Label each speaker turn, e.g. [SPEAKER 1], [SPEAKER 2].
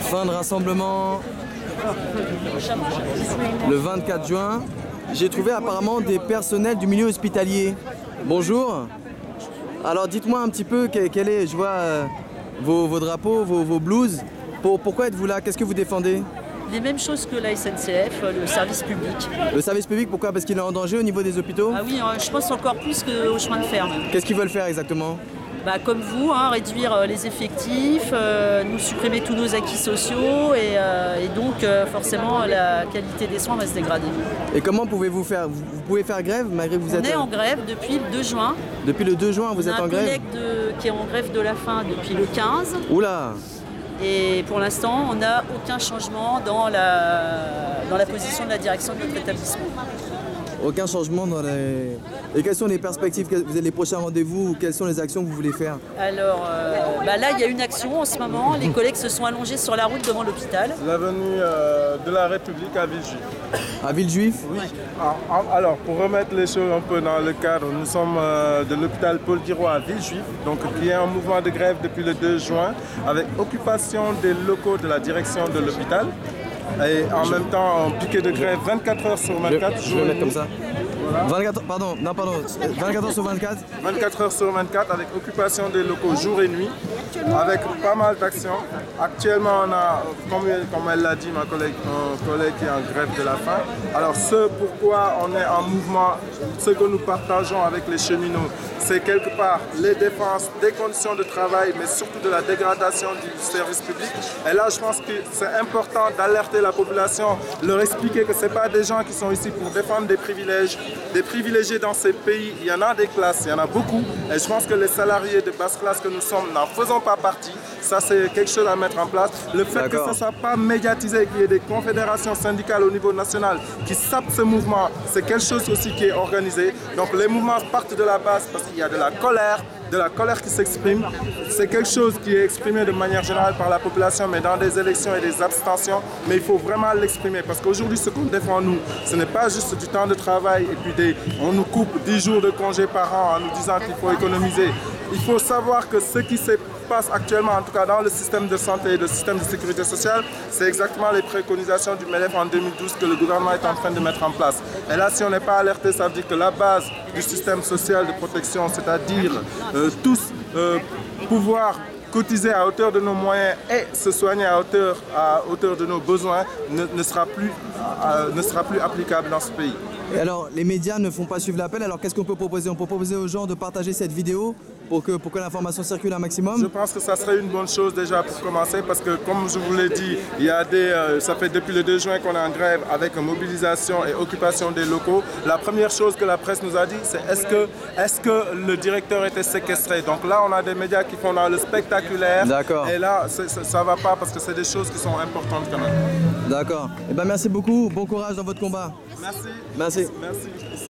[SPEAKER 1] Fin de rassemblement le 24 juin. J'ai trouvé apparemment des personnels du milieu hospitalier. Bonjour. Alors dites-moi un petit peu quel est, je vois vos drapeaux, vos blouses. Pourquoi êtes-vous là? Qu'est-ce que vous défendez?
[SPEAKER 2] Les mêmes choses que la SNCF, le service public.
[SPEAKER 1] Le service public, pourquoi? Parce qu'il est en danger au niveau des hôpitaux?
[SPEAKER 2] Ah oui, je pense encore plus qu'au chemin de fer.
[SPEAKER 1] Qu'est-ce qu'ils veulent faire exactement?
[SPEAKER 2] Bah, comme vous, réduire les effectifs, nous supprimer tous nos acquis sociaux et donc forcément la qualité des soins va se dégrader.
[SPEAKER 1] Et comment pouvez-vous faire? Vous pouvez faire grève malgré que vous êtes...
[SPEAKER 2] On est en grève depuis le 2 juin.
[SPEAKER 1] Depuis le 2 juin, vous êtes en grève?
[SPEAKER 2] On a un collègue qui est en grève de la faim depuis le 15.
[SPEAKER 1] Oula!
[SPEAKER 2] Et pour l'instant, on n'a aucun changement dans la position de la direction de notre établissement.
[SPEAKER 1] Aucun changement dans les... Et quelles sont les perspectives? Vous avez les prochains rendez-vous ou quelles sont les actions que vous voulez faire?
[SPEAKER 2] Alors là, il y a une action en ce moment. Les collègues se sont allongés sur la route devant l'hôpital.
[SPEAKER 3] L'avenue de la République à Villejuif.
[SPEAKER 1] À Villejuif?
[SPEAKER 3] Oui. Alors, pour remettre les choses un peu dans le cadre, nous sommes de l'hôpital Paul Guiraud à Villejuif, donc qui est en mouvement de grève depuis le 2 juin, avec occupation des locaux de la direction de l'hôpital. Et en même temps, en piquet de grève 24 heures sur 24.
[SPEAKER 1] Je vais le mettre comme ça. 24 heures sur 24.
[SPEAKER 3] 24 heures sur 24 avec occupation des locaux jour et nuit, avec pas mal d'actions. Actuellement, on a, comme elle l'a dit, ma collègue, un collègue qui est en grève de la faim. Alors ce pourquoi on est en mouvement, ce que nous partageons avec les cheminots, c'est quelque part les défenses des conditions de travail, mais surtout de la dégradation du service public. Et là, je pense que c'est important d'alerter la population, leur expliquer que ce n'est pas des gens qui sont ici pour défendre des privilèges. Des privilégiés dans ces pays, il y en a des classes, il y en a beaucoup. Et je pense que les salariés de basse classe que nous sommes n'en faisons pas partie. Ça, c'est quelque chose à mettre en place. Le fait que ça ne soit pas médiatisé, qu'il y ait des confédérations syndicales au niveau national qui sapent ce mouvement, c'est quelque chose aussi qui est organisé. Donc les mouvements partent de la base parce qu'il y a de la colère qui s'exprime. C'est quelque chose qui est exprimé de manière générale par la population, mais dans des élections et des abstentions. Mais il faut vraiment l'exprimer parce qu'aujourd'hui, ce qu'on défend, nous, ce n'est pas juste du temps de travail et puis on nous coupe 10 jours de congé par an en nous disant qu'il faut économiser. Il faut savoir que ce qui se passe actuellement, en tout cas dans le système de santé et le système de sécurité sociale, c'est exactement les préconisations du MEDEF en 2012 que le gouvernement est en train de mettre en place. Et là, si on n'est pas alerté, ça veut dire que la base du système social de protection, c'est-à-dire tous pouvoir cotiser à hauteur de nos moyens et se soigner à hauteur de nos besoins ne sera plus applicable dans ce pays.
[SPEAKER 1] Et alors, les médias ne font pas suivre l'appel, alors qu'est-ce qu'on peut proposer? On peut proposer aux gens de partager cette vidéo pour que l'information circule un maximum?
[SPEAKER 3] Je pense que ça serait une bonne chose déjà pour commencer parce que comme je vous l'ai dit, il y a ça fait depuis le 2 juin qu'on est en grève avec mobilisation et occupation des locaux. La première chose que la presse nous a dit, c'est est-ce que le directeur était séquestré? Donc là, on a des médias qui font dans le spectaculaire.
[SPEAKER 1] D'accord.
[SPEAKER 3] Et là, ça ne va pas parce que c'est des choses qui sont importantes quand même.
[SPEAKER 1] D'accord. Eh ben, merci beaucoup. Bon courage dans votre combat.
[SPEAKER 3] Merci.
[SPEAKER 1] Merci.
[SPEAKER 3] Merci.